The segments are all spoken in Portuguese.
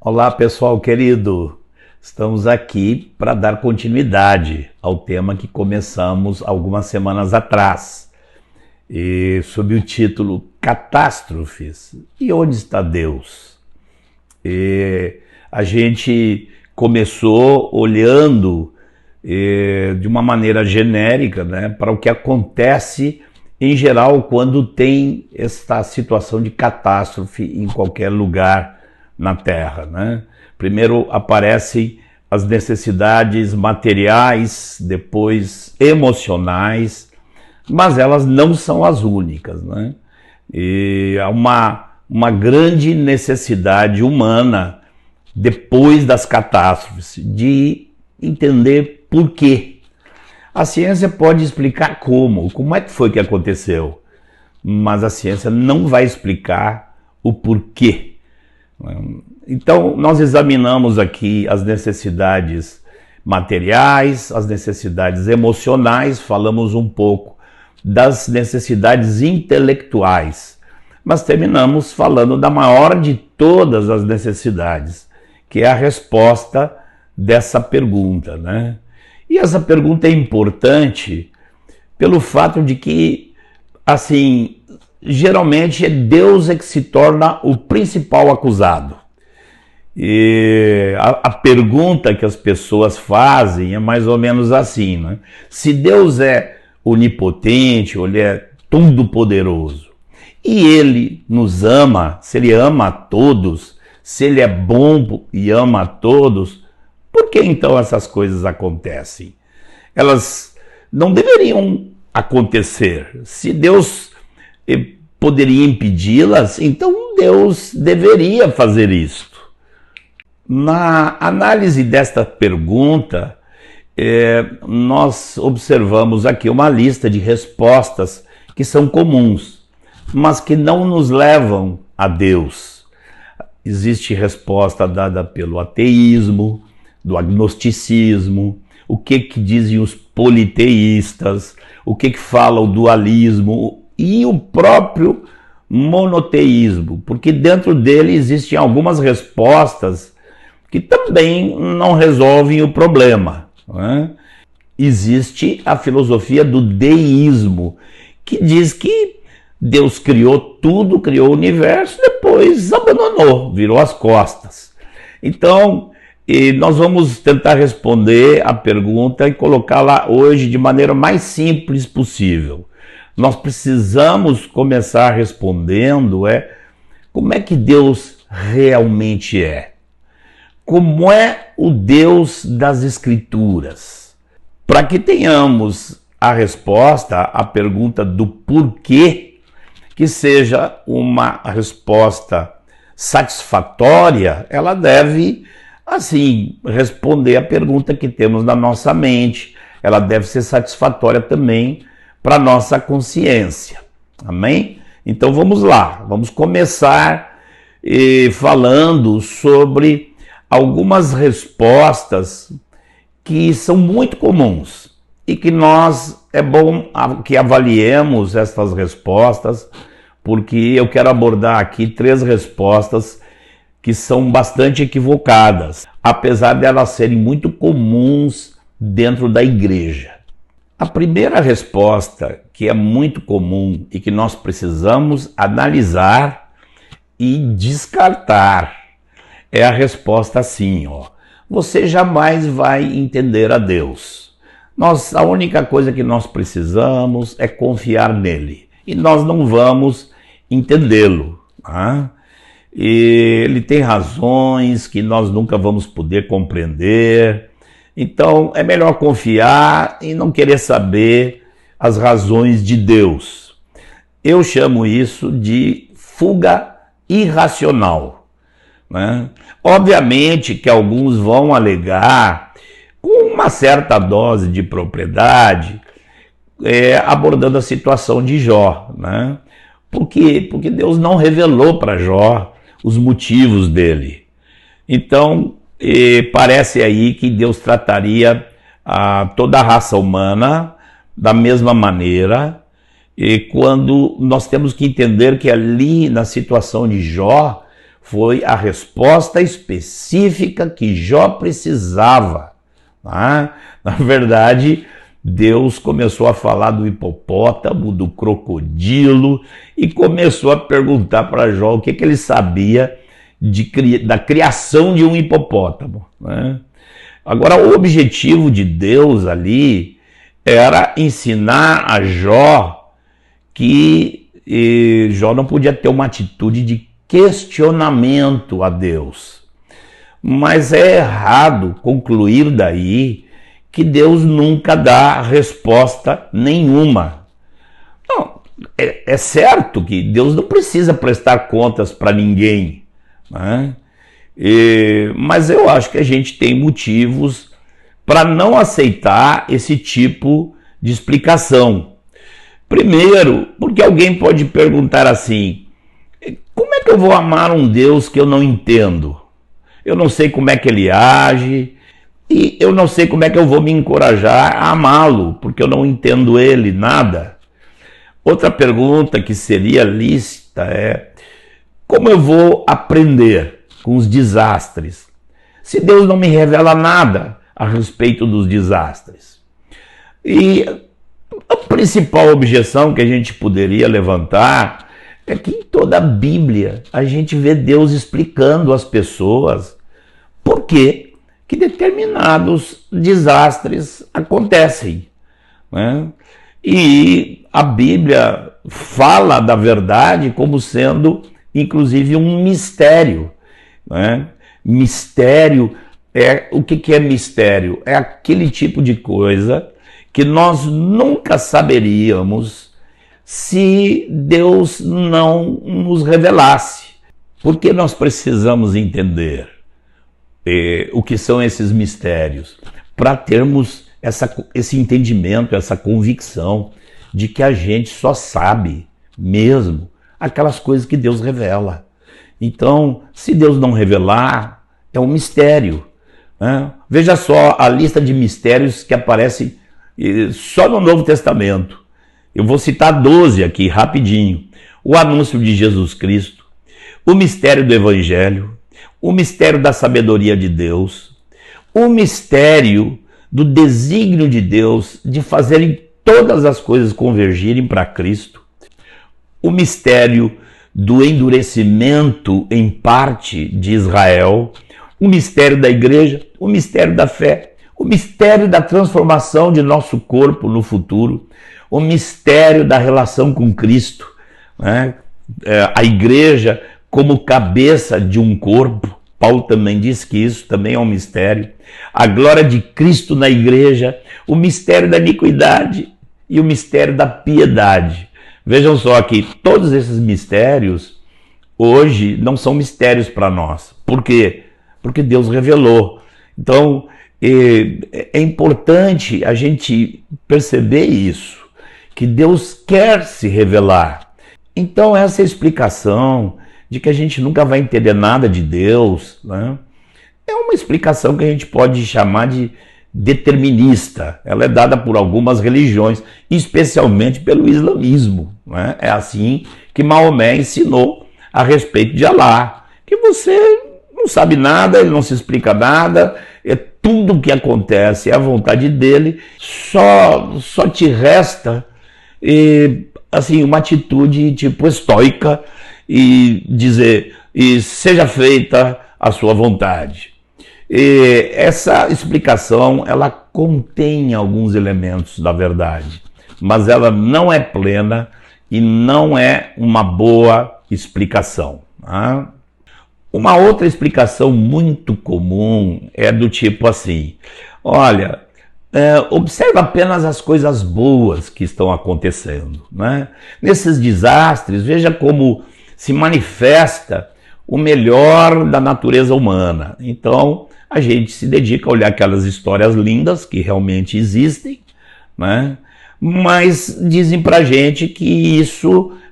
Olá, pessoal querido. Estamos aqui para dar continuidade ao tema que começamos algumas semanas atrás, sob o título Catástrofes. E onde está Deus? A gente começou olhando de uma maneira genérica, né, para o que acontece em geral quando tem esta situação de catástrofe em qualquer lugar na Terra, né? Primeiro aparecem as necessidades materiais, depois emocionais, mas elas não são as únicas, né? E há uma grande necessidade humana, depois das catástrofes, de entender por quê. A ciência pode explicar como é que foi que aconteceu, mas a ciência não vai explicar o porquê. Então, nós examinamos aqui as necessidades materiais, as necessidades emocionais, falamos um pouco das necessidades intelectuais, mas terminamos falando da maior de todas as necessidades, que é a resposta dessa pergunta, né? E essa pergunta é importante pelo fato de que, assim, geralmente Deus é que se torna o principal acusado. E a pergunta que as pessoas fazem é mais ou menos assim, né? Se Deus é onipotente, ou Ele é todo-poderoso, e Ele nos ama, se Ele ama a todos, se Ele é bom e ama a todos, por que então essas coisas acontecem? Elas não deveriam acontecer. Se Deus poderia impedi-las, então Deus deveria fazer isto. Na análise desta pergunta, nós observamos aqui uma lista de respostas que são comuns, mas que não nos levam a Deus. Existe resposta dada pelo ateísmo, do agnosticismo, o que dizem os politeístas, o que fala o dualismo e o próprio monoteísmo, porque dentro dele existem algumas respostas que também não resolvem o problema, né? Existe a filosofia do deísmo, que diz que Deus criou tudo, criou o universo, depois abandonou, virou as costas. Então, nós vamos tentar responder a pergunta e colocá-la hoje de maneira mais simples possível. Nós precisamos começar respondendo como é que Deus realmente é? Como é o Deus das Escrituras? Para que tenhamos a resposta à pergunta do porquê, que seja uma resposta satisfatória, ela deve, assim, responder a pergunta que temos na nossa mente. Ela deve ser satisfatória também para a nossa consciência. Amém? Então vamos lá, vamos começar falando sobre algumas respostas que são muito comuns e que é bom que avaliemos estas respostas, porque eu quero abordar aqui 3 respostas que são bastante equivocadas, apesar de elas serem muito comuns dentro da igreja. A primeira resposta, que é muito comum e que nós precisamos analisar e descartar, é a resposta assim, você jamais vai entender a Deus. A única coisa que nós precisamos é confiar nele, e nós não vamos entendê-lo, tá? E ele tem razões que nós nunca vamos poder compreender. Então é melhor confiar e não querer saber as razões de Deus. Eu chamo isso de fuga irracional, né? Obviamente que alguns vão alegar com uma certa dose de propriedade, abordando a situação de Jó, né? Por quê? Porque Deus não revelou para Jó os motivos dele. Então, parece aí que Deus trataria toda a raça humana da mesma maneira, e quando nós temos que entender que ali na situação de Jó foi a resposta específica que Jó precisava. Tá? Na verdade, Deus começou a falar do hipopótamo, do crocodilo, e começou a perguntar para Jó o que ele sabia da criação de um hipopótamo. Né? Agora, o objetivo de Deus ali era ensinar a Jó que Jó não podia ter uma atitude de questionamento a Deus. Mas é errado concluir daí que Deus nunca dá resposta nenhuma. Não, é certo que Deus não precisa prestar contas para ninguém, né? Mas eu acho que a gente tem motivos para não aceitar esse tipo de explicação. Primeiro, porque alguém pode perguntar assim: como é que eu vou amar um Deus que eu não entendo? Eu não sei como é que ele age, e eu não sei como é que eu vou me encorajar a amá-lo, porque eu não entendo ele, nada. Outra pergunta que seria lícita é: como eu vou aprender com os desastres, se Deus não me revela nada a respeito dos desastres? E a principal objeção que a gente poderia levantar é que em toda a Bíblia a gente vê Deus explicando às pessoas por que determinados desastres acontecem, né? E a Bíblia fala da verdade como sendo, inclusive, um mistério, né? Mistério o que é mistério? É aquele tipo de coisa que nós nunca saberíamos se Deus não nos revelasse. Porque nós precisamos entender o que são esses mistérios, para termos esse entendimento, essa convicção de que a gente só sabe mesmo aquelas coisas que Deus revela. Então, se Deus não revelar, é um mistério, né? Veja só a lista de mistérios que aparece só no Novo Testamento. Eu vou citar 12 aqui, rapidinho. O anúncio de Jesus Cristo, o mistério do Evangelho, o mistério da sabedoria de Deus, o mistério do desígnio de Deus de fazerem todas as coisas convergirem para Cristo, o mistério do endurecimento em parte de Israel, o mistério da igreja, o mistério da fé, o mistério da transformação de nosso corpo no futuro, o mistério da relação com Cristo, né? A igreja como cabeça de um corpo. Paulo também diz que isso também é um mistério. A glória de Cristo na igreja, o mistério da iniquidade e o mistério da piedade. Vejam só que todos esses mistérios hoje não são mistérios para nós. Por quê? Porque Deus revelou. Então, é importante a gente perceber isso, que Deus quer se revelar. Então, essa explicação de que a gente nunca vai entender nada de Deus, né, é uma explicação que a gente pode chamar de determinista. Ela é dada por algumas religiões, especialmente pelo islamismo, né? É assim que Maomé ensinou a respeito de Alá, que você não sabe nada, ele não se explica nada, tudo o que acontece é a vontade dele, só te resta assim, uma atitude tipo estoica e dizer, seja feita a sua vontade. Essa explicação, ela contém alguns elementos da verdade, mas ela não é plena e não é uma boa explicação. Tá? Uma outra explicação muito comum é do tipo assim: olha, observa apenas as coisas boas que estão acontecendo, né? Nesses desastres, veja como se manifesta o melhor da natureza humana. Então, a gente se dedica a olhar aquelas histórias lindas que realmente existem, né? Mas dizem pra gente que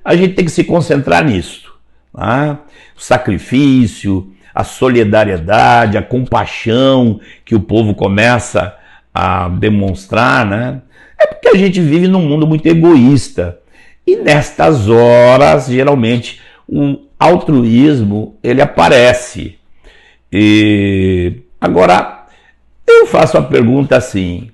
a gente tem que se concentrar nisso, tá? O sacrifício, a solidariedade, a compaixão que o povo começa a demonstrar, né? É porque a gente vive num mundo muito egoísta. E nestas horas, geralmente, altruísmo ele aparece. E agora eu faço a pergunta assim: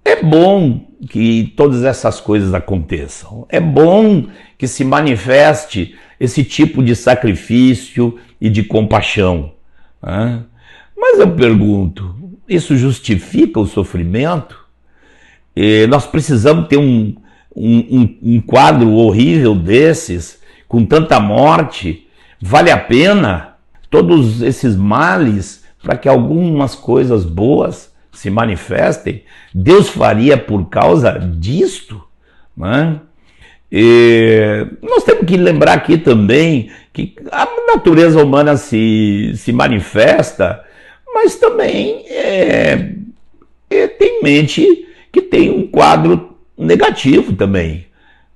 é bom que todas essas coisas aconteçam, é bom que se manifeste esse tipo de sacrifício e de compaixão, né? Mas eu pergunto, isso justifica o sofrimento? Nós precisamos ter um quadro horrível desses, com tanta morte? Vale a pena todos esses males para que algumas coisas boas se manifestem? Deus faria por causa disto, né? Nós temos que lembrar aqui também que a natureza humana se manifesta, mas também tem em mente que tem um quadro negativo também.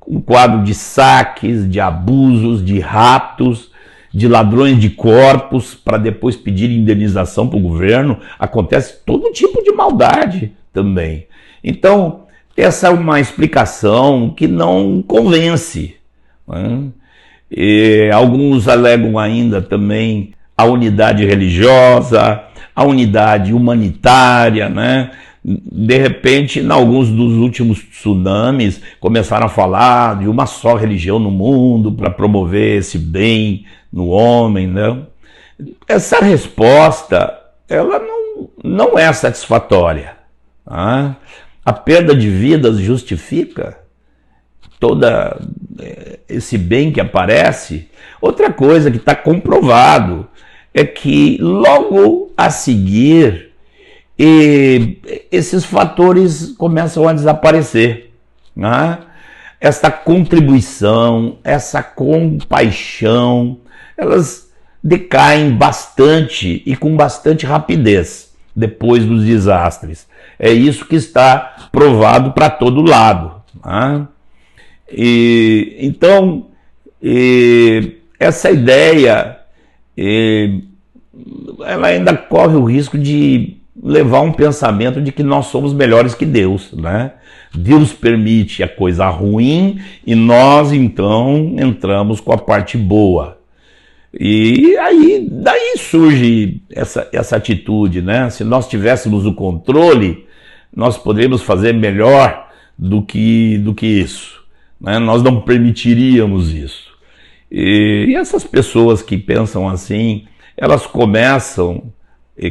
Um quadro de saques, de abusos, de raptos, de ladrões de corpos para depois pedir indenização para o governo. Acontece todo tipo de maldade também. Então, essa é uma explicação que não convence, né? Alguns alegam ainda também a unidade religiosa, a unidade humanitária, né? De repente, em alguns dos últimos tsunamis, começaram a falar de uma só religião no mundo para promover esse bem no homem, né? Essa resposta, ela não é satisfatória, tá? A perda de vidas justifica todo esse bem que aparece? Outra coisa que está comprovado é que logo a seguir esses fatores começam a desaparecer, né? Essa contribuição, essa compaixão, elas decaem bastante e com bastante rapidez depois dos desastres. É isso que está provado para todo lado, né? Então, essa ideia, ela ainda corre o risco de levar um pensamento de que nós somos melhores que Deus, né? Deus permite a coisa ruim e nós então entramos com a parte boa. E aí, daí surge essa atitude, né? Se nós tivéssemos o controle, nós poderíamos fazer melhor do que isso, né? Nós não permitiríamos isso. E essas pessoas que pensam assim, elas começam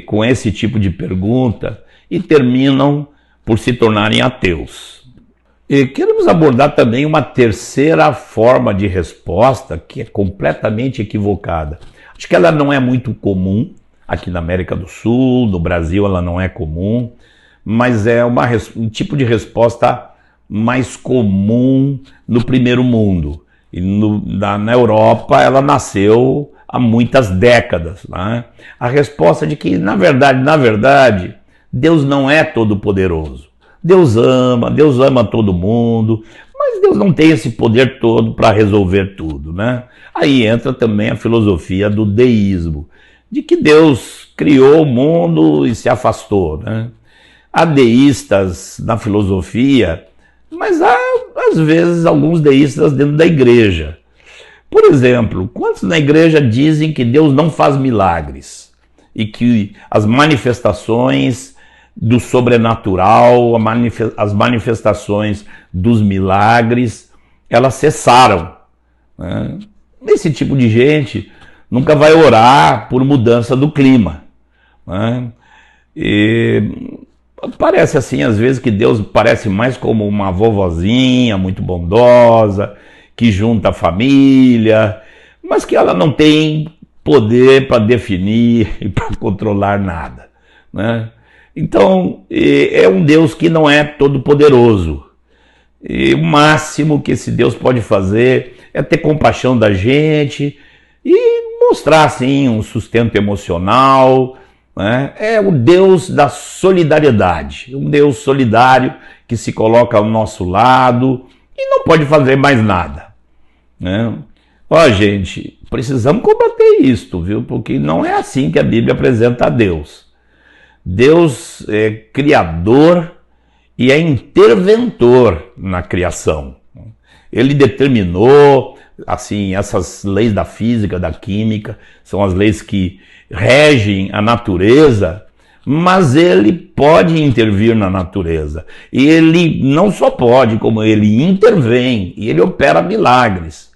com esse tipo de pergunta e terminam por se tornarem ateus. E queremos abordar também uma terceira forma de resposta que é completamente equivocada. Acho que ela não é muito comum aqui na América do Sul, no Brasil ela não é comum, mas é um tipo de resposta mais comum no primeiro mundo. E na Europa ela nasceu há muitas décadas, né? A resposta de que, na verdade, Deus não é todo-poderoso. Deus ama todo mundo, mas Deus não tem esse poder todo para resolver tudo, né? Aí entra também a filosofia do deísmo, de que Deus criou o mundo e se afastou, né? Há deístas na filosofia, mas há, às vezes, alguns deístas dentro da igreja. Por exemplo, quantos na igreja dizem que Deus não faz milagres e que as manifestações do sobrenatural, as manifestações dos milagres, elas cessaram, né? Esse tipo de gente nunca vai orar por mudança do clima, né? E parece assim, às vezes, que Deus parece mais como uma vovozinha muito bondosa, que junta a família, mas que ela não tem poder para definir e para controlar nada, né? Então, é um Deus que não é todo poderoso. O máximo que esse Deus pode fazer é ter compaixão da gente e mostrar, assim, um sustento emocional, né? É o Deus da solidariedade, um Deus solidário que se coloca ao nosso lado e não pode fazer mais nada, né? Ó, gente, precisamos combater isto, viu? Porque não é assim que a Bíblia apresenta a Deus. Deus é criador e é interventor na criação. Ele determinou assim, essas leis da física, da química, são as leis que regem a natureza, mas ele pode intervir na natureza. E ele não só pode, como ele intervém e ele opera milagres.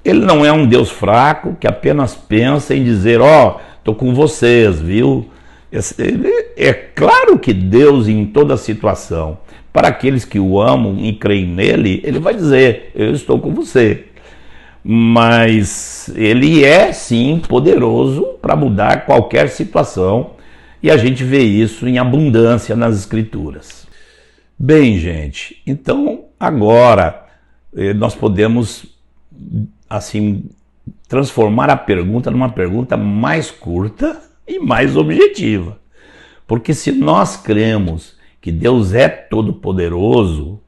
Ele não é um Deus fraco que apenas pensa em dizer, ó, tô com vocês, viu? É claro que Deus, em toda situação, para aqueles que o amam e creem nele, ele vai dizer, eu estou com você. Mas ele é, sim, poderoso para mudar qualquer situação, e a gente vê isso em abundância nas Escrituras. Bem, gente, então agora nós podemos, assim, transformar a pergunta numa pergunta mais curta e mais objetiva. Porque se nós cremos que Deus é todo-poderoso,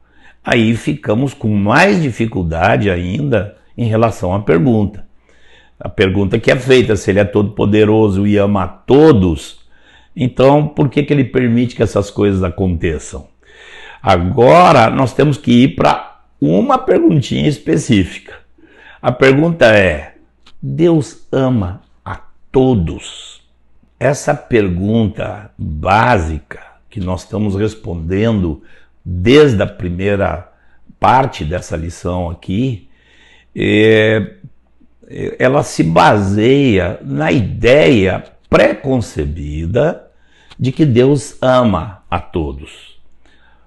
aí ficamos com mais dificuldade ainda em relação à pergunta. A pergunta que é feita, se ele é todo-poderoso e ama a todos, então por que ele permite que essas coisas aconteçam? Agora nós temos que ir para uma perguntinha específica. A pergunta é, Deus ama a todos? Essa pergunta básica que nós estamos respondendo desde a primeira parte dessa lição aqui, ela se baseia na ideia pré-concebida de que Deus ama a todos.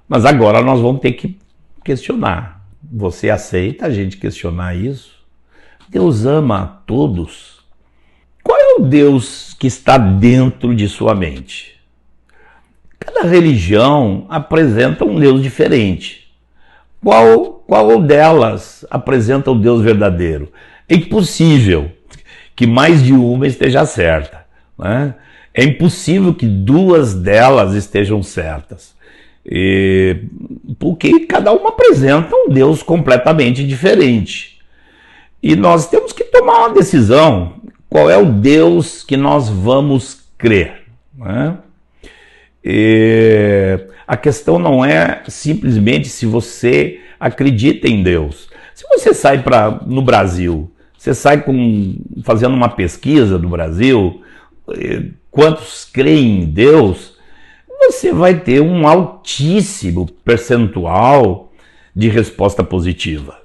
Mas agora nós vamos ter que questionar. Você aceita a gente questionar isso? Deus ama a todos? Qual é o Deus que está dentro de sua mente? Cada religião apresenta um Deus diferente. Qual delas apresenta o Deus verdadeiro? É impossível que mais de uma esteja certa, né? É impossível que duas delas estejam certas. Porque cada uma apresenta um Deus completamente diferente. E nós temos que tomar uma decisão. Qual é o Deus que nós vamos crer, né? A questão não é simplesmente se você acredita em Deus. Se você sai no Brasil, você sai fazendo uma pesquisa do Brasil, quantos creem em Deus, você vai ter um altíssimo percentual de resposta positiva.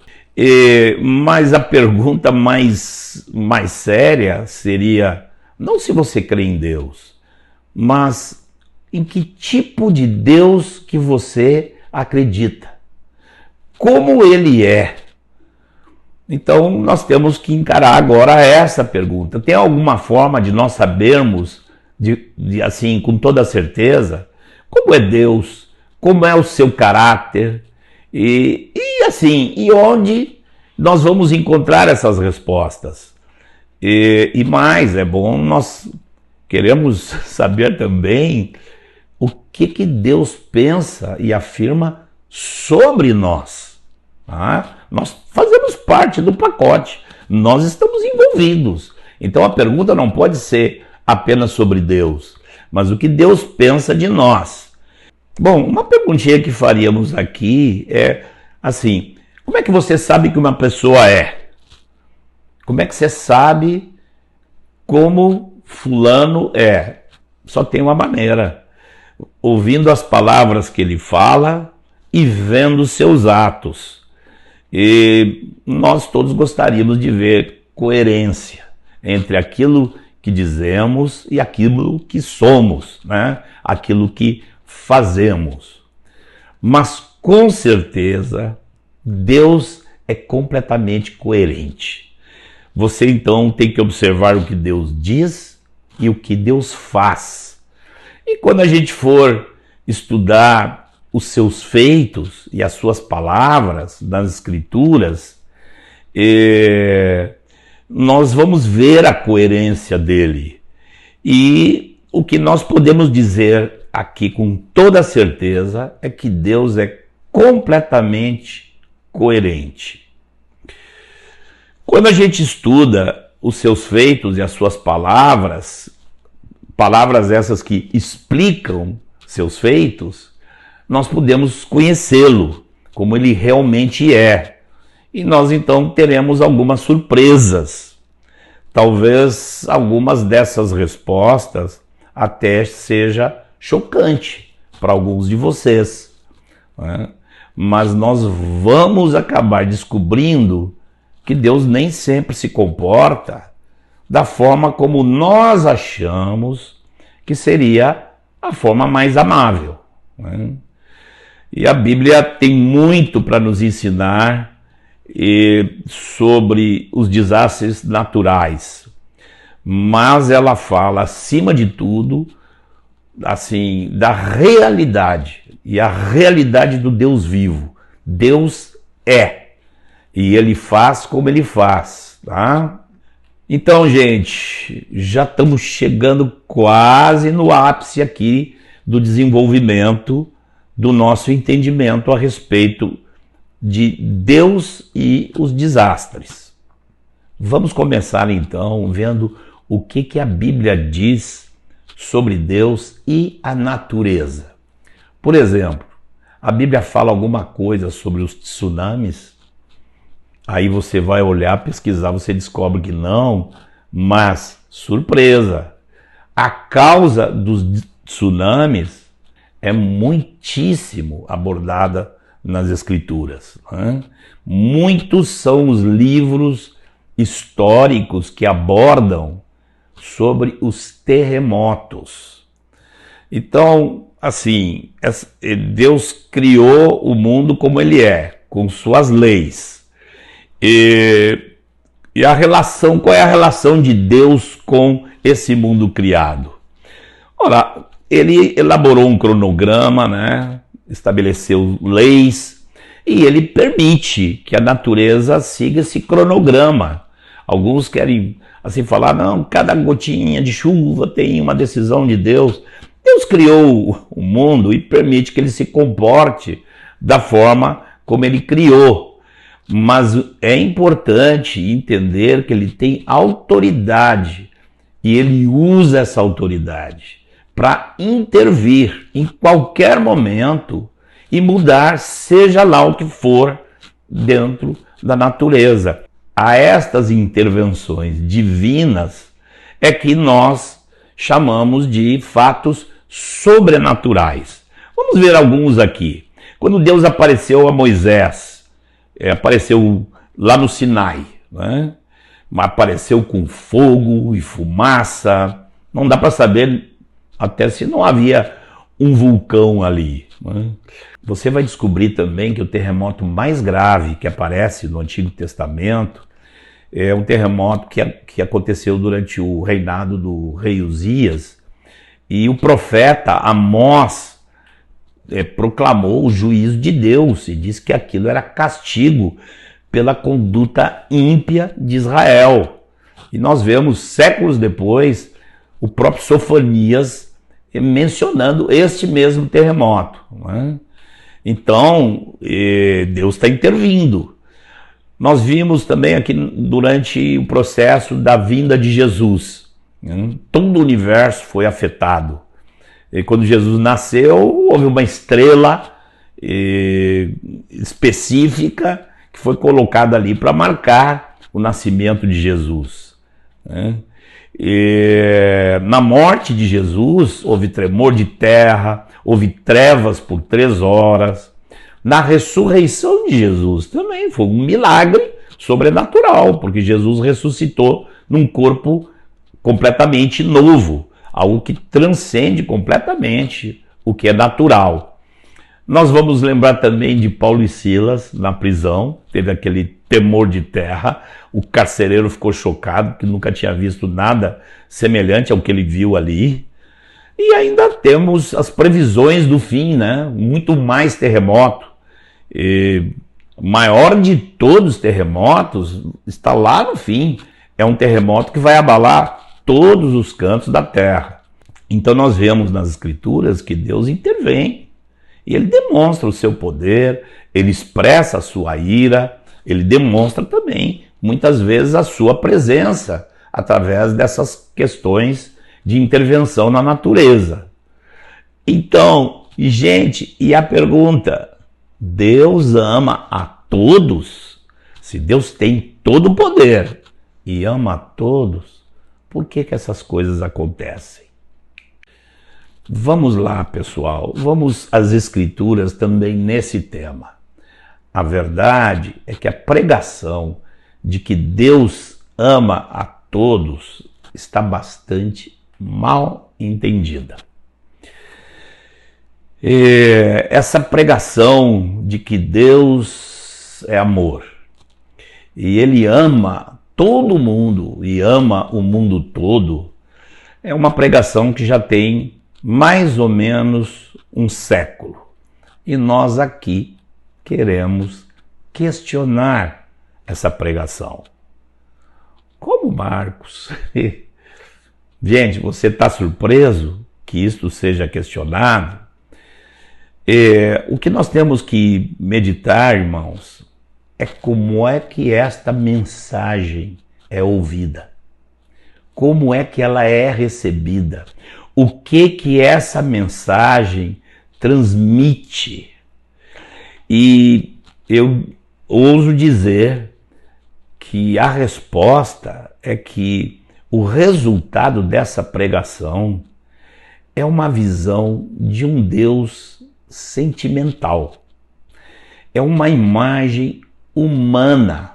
Mas a pergunta mais séria seria, não se você crê em Deus, mas em que tipo de Deus que você acredita? Como ele é? Então nós temos que encarar agora essa pergunta. Tem alguma forma de nós sabermos, assim, com toda certeza, como é Deus, como é o seu caráter, e onde nós vamos encontrar essas respostas? E mais, é bom, nós queremos saber também o que Deus pensa e afirma sobre nós. Tá? Nós fazemos parte do pacote, nós estamos envolvidos. Então a pergunta não pode ser apenas sobre Deus, mas o que Deus pensa de nós. Bom, uma perguntinha que faríamos aqui é assim, como é que você sabe que uma pessoa é? Como é que você sabe como fulano é? Só tem uma maneira, ouvindo as palavras que ele fala e vendo seus atos. E nós todos gostaríamos de ver coerência entre aquilo que dizemos e aquilo que somos, né? Aquilo que fazemos. Mas com certeza Deus é completamente coerente. Você então tem que observar o que Deus diz e o que Deus faz. E quando a gente for estudar os seus feitos e as suas palavras nas Escrituras, nós vamos ver a coerência dele. E o que nós podemos dizer aqui com toda certeza é que Deus é completamente coerente. Quando a gente estuda os seus feitos e as suas palavras, palavras essas que explicam seus feitos, nós podemos conhecê-lo como ele realmente é. e nós então teremos algumas surpresas. Talvez algumas dessas respostas até seja chocante para alguns de vocês, né? Mas nós vamos acabar descobrindo que Deus nem sempre se comporta da forma como nós achamos que seria a forma mais amável, né? E a Bíblia tem muito para nos ensinar sobre os desastres naturais, mas ela fala, acima de tudo, assim, da realidade, e a realidade do Deus vivo. Deus é, e Ele faz como Ele faz, tá? Então, gente, já estamos chegando quase no ápice aqui do desenvolvimento do nosso entendimento a respeito de Deus e os desastres. Vamos começar então vendo o que a Bíblia diz sobre Deus e a natureza. Por exemplo, a Bíblia fala alguma coisa sobre os tsunamis? Aí você vai olhar, pesquisar, você descobre que não, mas, surpresa, a causa dos tsunamis é muitíssimo abordada nas Escrituras, né? Muitos são os livros históricos que abordam sobre os terremotos. Então, assim, Deus criou o mundo como ele é, com suas leis. E a relação, qual é a relação de Deus com esse mundo criado? Ora, ele elaborou um cronograma, né? Estabeleceu leis e ele permite que a natureza siga esse cronograma. Alguns querem assim falar, não, cada gotinha de chuva tem uma decisão de Deus. Deus criou o mundo e permite que ele se comporte da forma como ele criou. Mas é importante entender que ele tem autoridade e ele usa essa autoridade para intervir em qualquer momento e mudar, seja lá o que for, dentro da natureza. A estas intervenções divinas é que nós chamamos de fatos sobrenaturais. Vamos ver alguns aqui. Quando Deus apareceu a Moisés, apareceu lá no Sinai, né? Apareceu com fogo e fumaça, não dá para saber até se não havia um vulcão ali, né? Você vai descobrir também que o terremoto mais grave que aparece no Antigo Testamento é um terremoto que aconteceu durante o reinado do rei Uzias, e o profeta Amós proclamou o juízo de Deus e disse que aquilo era castigo pela conduta ímpia de Israel. E nós vemos séculos depois o próprio Sofonias mencionando este mesmo terremoto, né? Então, Deus está intervindo. Nós vimos também aqui durante o processo da vinda de Jesus, né? Todo o universo foi afetado. E quando Jesus nasceu, houve uma estrela específica que foi colocada ali para marcar o nascimento de Jesus, né? Na morte de Jesus, houve tremor de terra, houve trevas por 3 horas. Na ressurreição de Jesus também foi um milagre sobrenatural, porque Jesus ressuscitou num corpo completamente novo, algo que transcende completamente o que é natural. Nós vamos lembrar também de Paulo e Silas na prisão, teve aquele temor de terra, o carcereiro ficou chocado, que nunca tinha visto nada semelhante ao que ele viu ali. E ainda temos as previsões do fim, né? Muito mais terremoto. O maior de todos os terremotos está lá no fim. É um terremoto que vai abalar todos os cantos da terra. Então nós vemos nas Escrituras que Deus intervém e ele demonstra o seu poder, ele expressa a sua ira, ele demonstra também muitas vezes a sua presença através dessas questões de intervenção na natureza. Então, gente, e a pergunta, Deus ama a todos? Se Deus tem todo o poder e ama a todos, por que que essas coisas acontecem? Vamos lá, pessoal, vamos às Escrituras também nesse tema. A verdade é que a pregação de que Deus ama a todos está bastante mal entendida. Essa pregação de que Deus é amor e Ele ama todo mundo e ama o mundo todo é uma pregação que já tem mais ou menos um século. E nós aqui queremos questionar essa pregação. Como, Marcos? Gente, você está surpreso que isto seja questionado? O que nós temos que meditar, irmãos, é como é que esta mensagem é ouvida. Como é que ela é recebida. O que essa mensagem transmite. E eu ouso dizer que a resposta é que o resultado dessa pregação é uma visão de um Deus sentimental. É uma imagem humana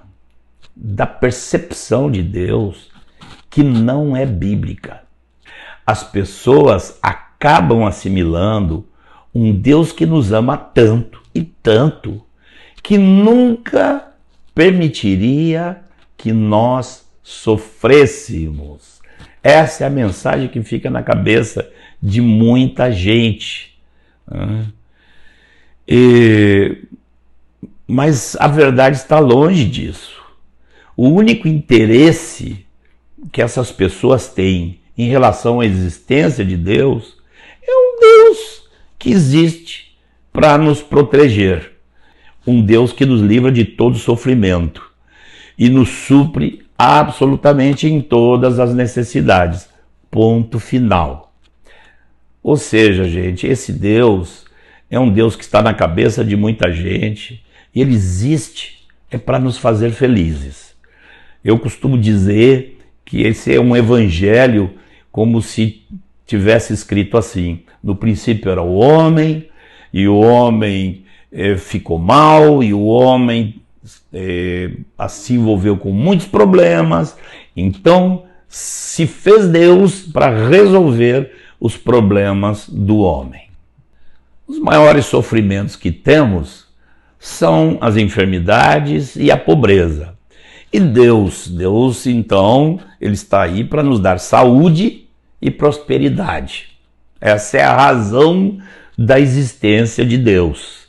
da percepção de Deus que não é bíblica. As pessoas acabam assimilando um Deus que nos ama tanto e tanto que nunca permitiria que nós sofrêssemos. Essa é a mensagem que fica na cabeça de muita gente. Mas a verdade está longe disso. O único interesse que essas pessoas têm em relação à existência de Deus é um Deus que existe para nos proteger. Um Deus que nos livra de todo sofrimento e nos supre absolutamente em todas as necessidades. Ponto final. Ou seja, gente, esse Deus é um Deus que está na cabeça de muita gente e ele existe para nos fazer felizes. Eu costumo dizer que esse é um evangelho como se tivesse escrito assim: no princípio era o homem, e o homem ficou mal, e o homem se envolveu com muitos problemas, então se fez Deus para resolver os problemas do homem. Os maiores sofrimentos que temos são as enfermidades e a pobreza. E Deus então, ele está aí para nos dar saúde e prosperidade. Essa é a razão da existência de Deus.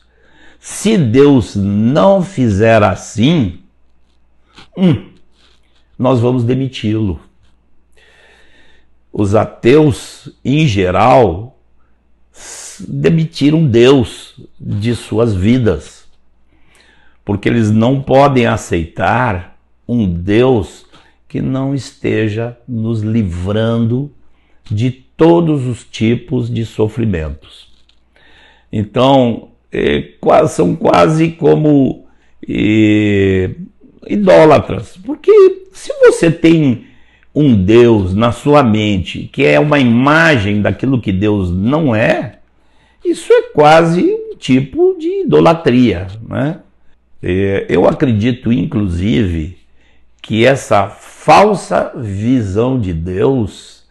Se Deus não fizer assim, nós vamos demiti-lo. Os ateus, em geral, demitiram Deus de suas vidas, porque eles não podem aceitar um Deus que não esteja nos livrando de todos os tipos de sofrimentos. Então, são quase como idólatras, porque se você tem um Deus na sua mente que é uma imagem daquilo que Deus não é, isso é quase um tipo de idolatria, né? Eu acredito, inclusive, que essa falsa visão de Deus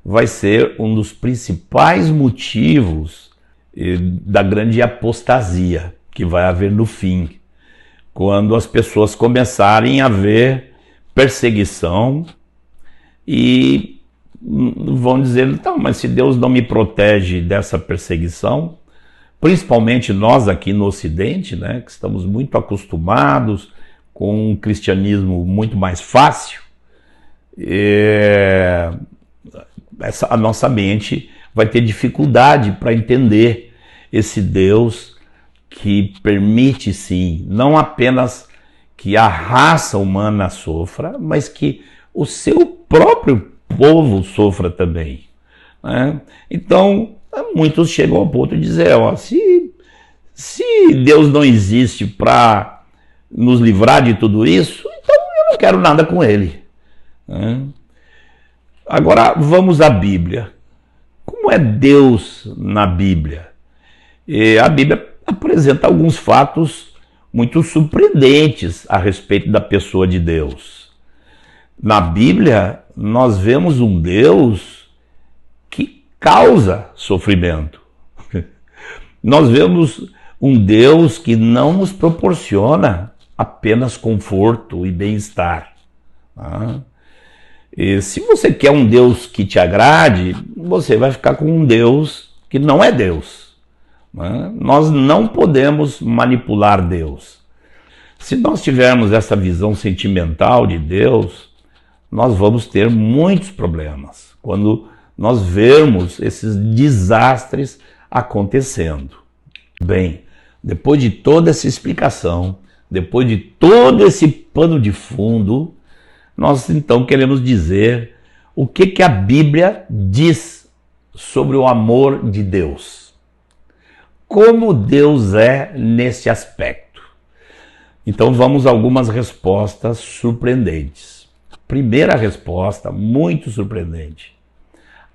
vai ser um dos principais motivos da grande apostasia que vai haver no fim, quando as pessoas começarem a ver perseguição e vão dizer: então, mas se Deus não me protege dessa perseguição, principalmente nós aqui no Ocidente, né, que estamos muito acostumados com um cristianismo muito mais fácil, a nossa mente vai ter dificuldade para entender esse Deus que permite, sim, não apenas que a raça humana sofra, mas que o seu próprio povo sofra também, né? Então, muitos chegam ao ponto de dizer: ó, se Deus não existe para nos livrar de tudo isso, então eu não quero nada com ele. Agora vamos à Bíblia. Como é Deus na Bíblia? A Bíblia apresenta alguns fatos muito surpreendentes a respeito da pessoa de Deus. Na Bíblia, nós vemos um Deus que causa sofrimento. Nós vemos um Deus que não nos proporciona apenas conforto e bem-estar. E se você quer um Deus que te agrade, você vai ficar com um Deus que não é Deus. Nós não podemos manipular Deus. Se nós tivermos essa visão sentimental de Deus, nós vamos ter muitos problemas quando nós vermos esses desastres acontecendo. Bem, depois de toda essa explicação, depois de todo esse pano de fundo, nós então queremos dizer o que a Bíblia diz sobre o amor de Deus. Como Deus é nesse aspecto. Então vamos a algumas respostas surpreendentes. Primeira resposta, muito surpreendente.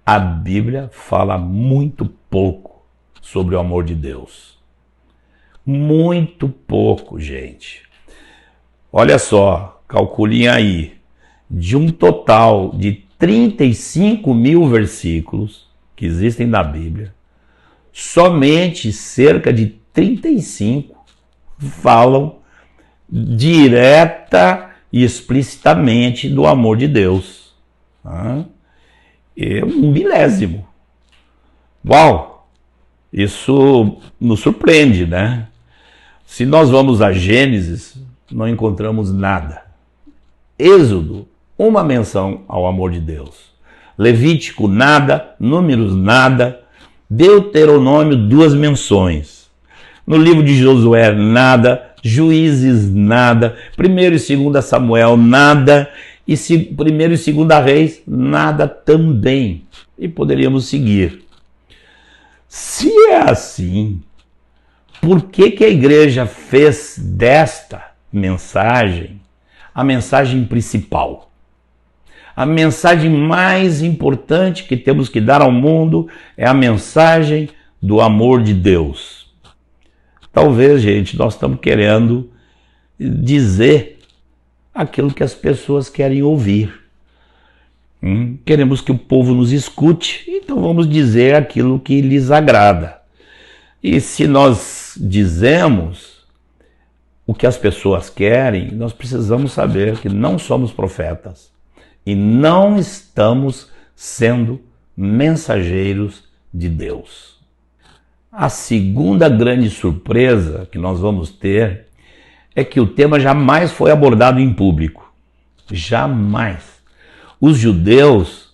A Bíblia fala muito pouco sobre o amor de Deus. Muito pouco, gente. Olha só, calculem aí. De um total de 35 mil versículos que existem na Bíblia, somente cerca de 35 falam direta e explicitamente do amor de Deus. É um milésimo. Uau! Isso nos surpreende, né? Se nós vamos a Gênesis, não encontramos nada. Êxodo, uma menção ao amor de Deus. Levítico, nada. Números, nada. Deuteronômio, 2 menções. No livro de Josué, nada. Juízes, nada. 1º e 2 Samuel, nada. E 1º e 2 Reis, nada também. E poderíamos seguir. Se é assim, por que a igreja fez desta mensagem a mensagem principal? A mensagem mais importante que temos que dar ao mundo é a mensagem do amor de Deus. Talvez, gente, nós estamos querendo dizer aquilo que as pessoas querem ouvir. Queremos que o povo nos escute, então vamos dizer aquilo que lhes agrada. E se nós dizemos o que as pessoas querem, nós precisamos saber que não somos profetas e não estamos sendo mensageiros de Deus. A segunda grande surpresa que nós vamos ter é que o tema jamais foi abordado em público. Jamais. Os judeus,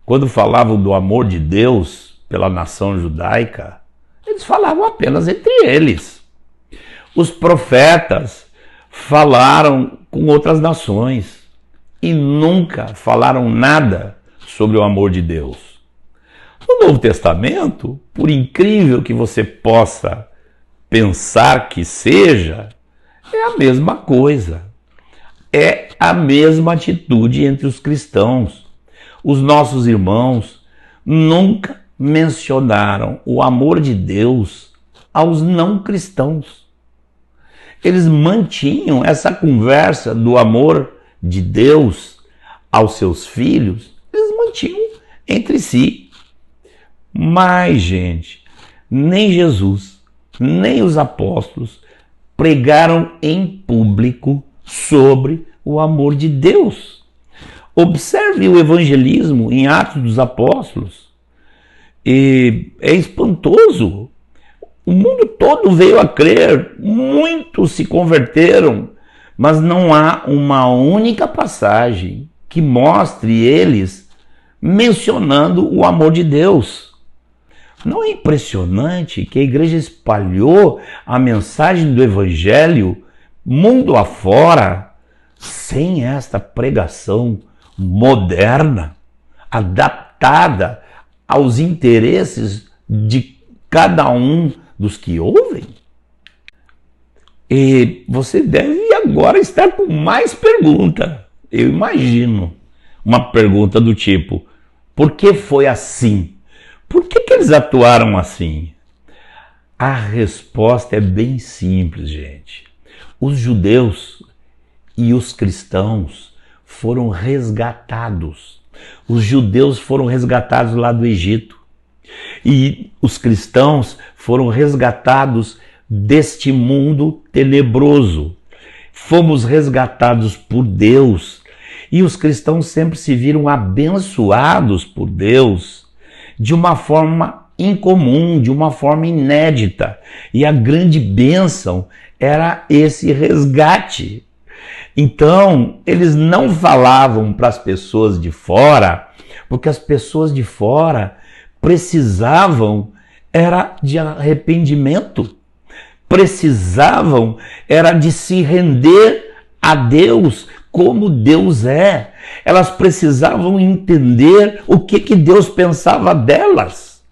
quando falavam do amor de Deus pela nação judaica, eles falavam apenas entre eles. Os profetas falaram com outras nações e nunca falaram nada sobre o amor de Deus. No Novo Testamento, por incrível que você possa pensar que seja, é a mesma coisa. É a mesma atitude entre os cristãos. Os nossos irmãos nunca mencionaram o amor de Deus aos não cristãos. Eles mantinham essa conversa do amor de Deus aos seus filhos, eles mantinham entre si. Mas, gente, nem Jesus, nem os apóstolos pregaram em público sobre o amor de Deus. Observe o evangelismo em Atos dos Apóstolos. E é espantoso. O mundo todo veio a crer, muitos se converteram, mas não há uma única passagem que mostre eles mencionando o amor de Deus. Não é impressionante que a igreja espalhou a mensagem do evangelho mundo afora sem esta pregação moderna, adaptada aos interesses de cada um dos que ouvem? E você deve agora estar com mais pergunta. Eu imagino uma pergunta do tipo: por que foi assim? Por que eles atuaram assim? A resposta é bem simples, gente. Os judeus e os cristãos foram resgatados. Os judeus foram resgatados lá do Egito. E os cristãos foram resgatados deste mundo tenebroso. Fomos resgatados por Deus. E os cristãos sempre se viram abençoados por Deus de uma forma incomum, de uma forma inédita. E a grande bênção era esse resgate. Então, eles não falavam para as pessoas de fora, porque as pessoas de fora precisavam era de arrependimento, precisavam era de se render a Deus como Deus é. Elas precisavam entender o que Deus pensava delas.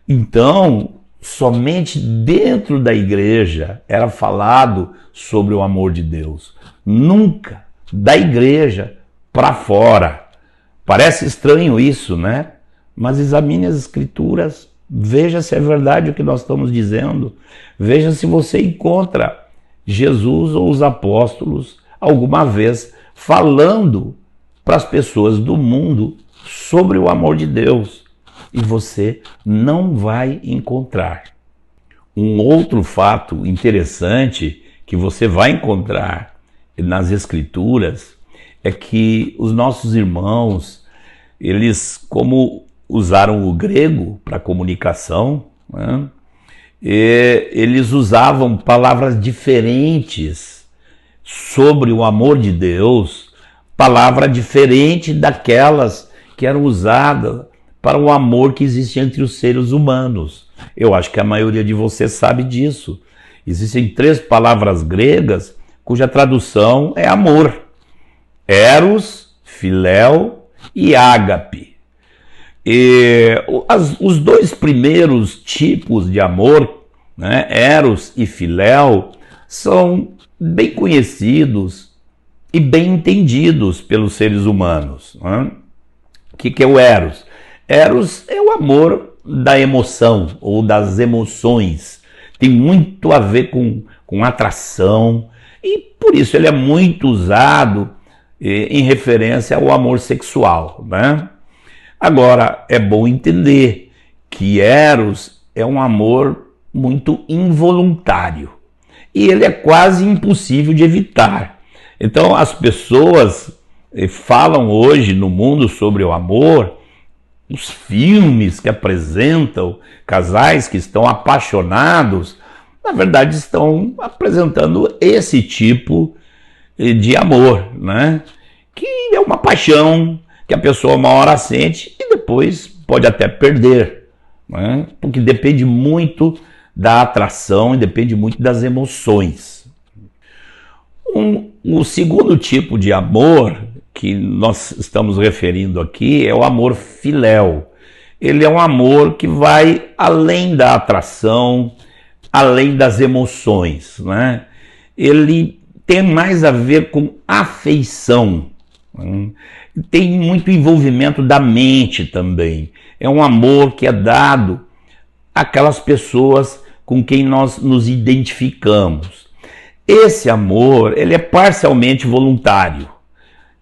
Então, somente dentro da igreja era falado sobre o amor de Deus. Nunca da igreja para fora. Parece estranho isso, né? Mas examine as escrituras, veja se é verdade o que nós estamos dizendo, veja se você encontra Jesus ou os apóstolos alguma vez falando para as pessoas do mundo sobre o amor de Deus. E você não vai encontrar. Um outro fato interessante que você vai encontrar nas escrituras é que os nossos irmãos, eles, como usaram o grego para comunicação, né? Eles usavam palavras diferentes sobre o amor de Deus, palavra diferente daquelas que eram usadas para o amor que existe entre os seres humanos. Eu acho que a maioria de vocês sabe disso. Existem 3 palavras gregas cuja tradução é amor: eros, filéu e ágape. Os 2 primeiros tipos de amor, né, eros e filéu, são bem conhecidos e bem entendidos pelos seres humanos, né? O que é o eros? Eros é o amor da emoção ou das emoções. Tem muito a ver com atração e por isso ele é muito usado em referência ao amor sexual, né? Agora, é bom entender que eros é um amor muito involuntário e ele é quase impossível de evitar. Então, as pessoas falam hoje no mundo sobre o amor, os filmes que apresentam casais que estão apaixonados, na verdade estão apresentando esse tipo de amor, né? Que é uma paixão que a pessoa uma hora sente e depois pode até perder, né? Porque depende muito da atração e depende muito das emoções. O segundo tipo de amor que nós estamos referindo aqui é o amor filéu. Ele é um amor que vai além da atração, além das emoções, né? Ele tem mais a ver com afeição, né? Tem muito envolvimento da mente também. É um amor que é dado àquelas pessoas com quem nós nos identificamos. Esse amor, ele é parcialmente voluntário,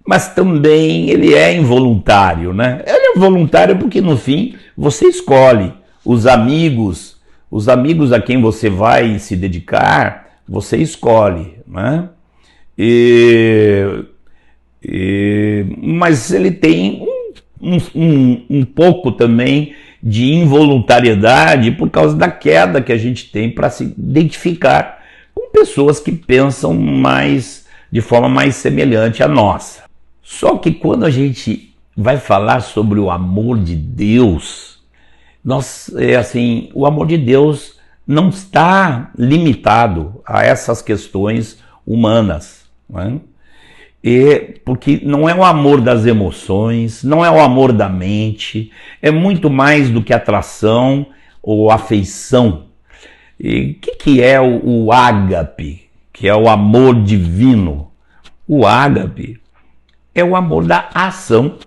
mas também ele é involuntário, né? Ele é voluntário porque no fim você escolhe os amigos a quem você vai se dedicar, você escolhe, né? Mas ele tem um pouco também de involuntariedade por causa da queda que a gente tem para se identificar com pessoas que pensam de forma mais semelhante à nossa. Só que quando a gente vai falar sobre o amor de Deus, o amor de Deus não está limitado a essas questões humanas, né? Porque não é o amor das emoções, não é o amor da mente, é muito mais do que atração ou afeição. E o que é o ágape, que é o amor divino? O ágape é o amor da ação,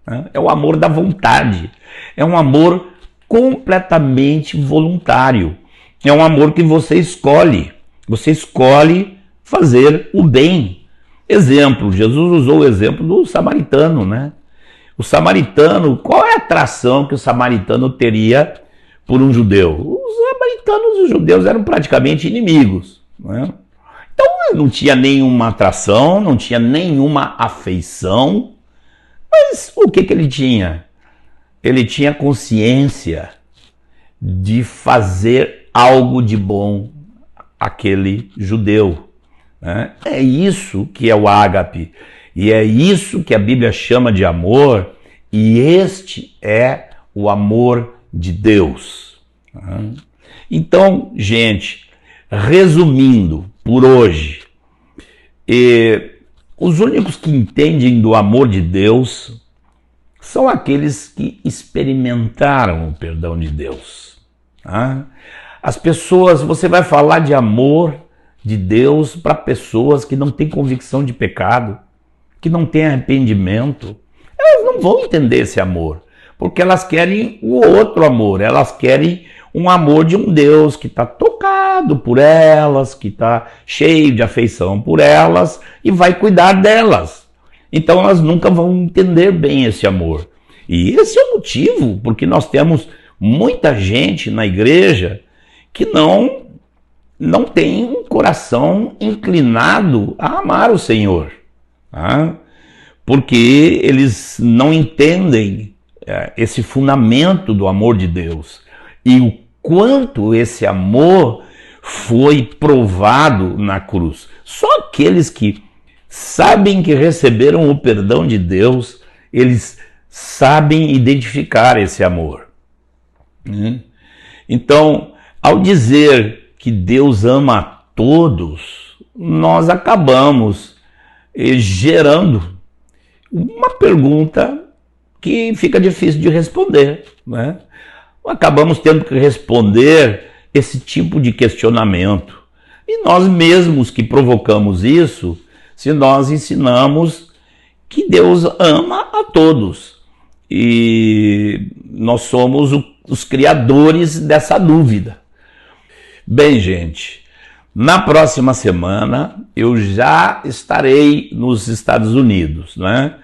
né? É o amor da vontade, é um amor completamente voluntário, é um amor que você escolhe fazer o bem. Exemplo, Jesus usou o exemplo do samaritano, né? O samaritano, qual é a atração que o samaritano teria por um judeu? Os samaritanos e os judeus eram praticamente inimigos, né? Então não tinha nenhuma atração, não tinha nenhuma afeição, mas o que ele tinha? Ele tinha consciência de fazer algo de bom àquele judeu, né? É isso que é o ágape, e é isso que a Bíblia chama de amor, e este é o amor de Deus. Então, gente, resumindo por hoje, os únicos que entendem do amor de Deus são aqueles que experimentaram o perdão de Deus. As pessoas, você vai falar de amor de Deus para pessoas que não têm convicção de pecado, que não têm arrependimento. Elas não vão entender esse amor, porque elas querem o outro amor, elas querem um amor de um Deus que está tocado por elas, que está cheio de afeição por elas e vai cuidar delas. Então elas nunca vão entender bem esse amor. E esse é o motivo porque nós temos muita gente na igreja que não tem um coração inclinado a amar o Senhor, tá? Porque eles não entendem esse fundamento do amor de Deus e o quanto esse amor foi provado na cruz. Só aqueles que sabem que receberam o perdão de Deus, eles sabem identificar esse amor. Então, ao dizer que Deus ama a todos, nós acabamos gerando uma pergunta que fica difícil de responder, né? Acabamos tendo que responder esse tipo de questionamento. E nós mesmos que provocamos isso, se nós ensinamos que Deus ama a todos. E nós somos os criadores dessa dúvida. Bem, gente, na próxima semana eu já estarei nos Estados Unidos, né?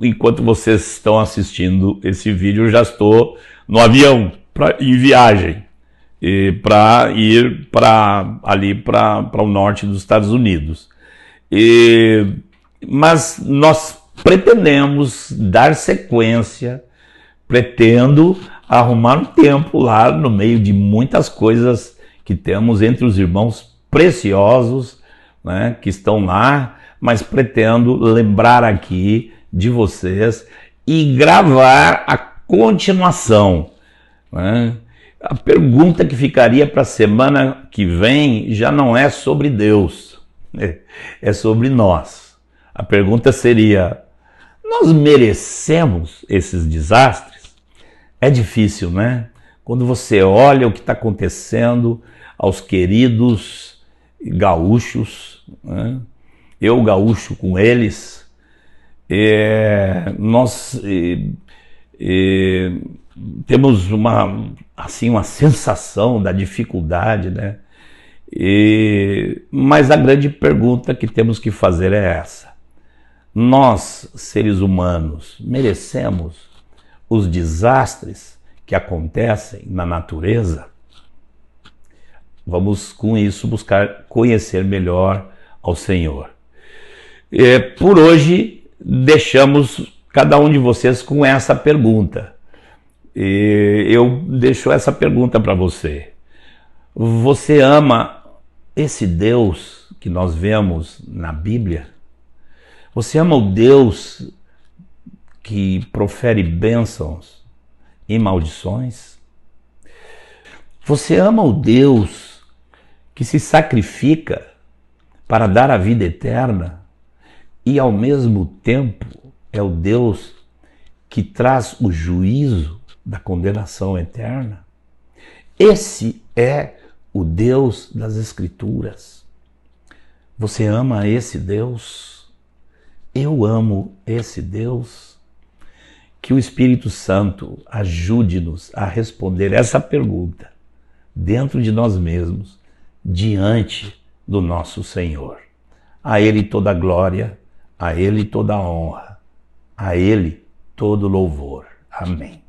Enquanto vocês estão assistindo esse vídeo, eu já estou no avião em viagem para ir ali para o norte dos Estados Unidos. Mas nós pretendemos dar sequência, pretendo arrumar um tempo lá no meio de muitas coisas que temos entre os irmãos preciosos, né, que estão lá, mas pretendo lembrar aqui de vocês e gravar a continuação, né? A pergunta que ficaria para a semana que vem já não é sobre Deus, é sobre nós. A pergunta seria: nós merecemos esses desastres? É difícil, né? Quando você olha o que está acontecendo aos queridos gaúchos, né? Eu gaúcho com eles, nós temos uma sensação da dificuldade, né? Mas a grande pergunta que temos que fazer é essa: nós, seres humanos, merecemos os desastres que acontecem na natureza? Vamos, com isso, buscar conhecer melhor ao Senhor. Por hoje, deixamos cada um de vocês com essa pergunta. Eu deixo essa pergunta para você. Você ama esse Deus que nós vemos na Bíblia? Você ama o Deus que profere bênçãos e maldições? Você ama o Deus que se sacrifica para dar a vida eterna e ao mesmo tempo é o Deus que traz o juízo da condenação eterna? Esse é o Deus das Escrituras. Você ama esse Deus? Eu amo esse Deus. Que o Espírito Santo ajude-nos a responder essa pergunta dentro de nós mesmos, diante do nosso Senhor. A Ele toda a glória, a Ele toda a honra, a Ele todo o louvor. Amém.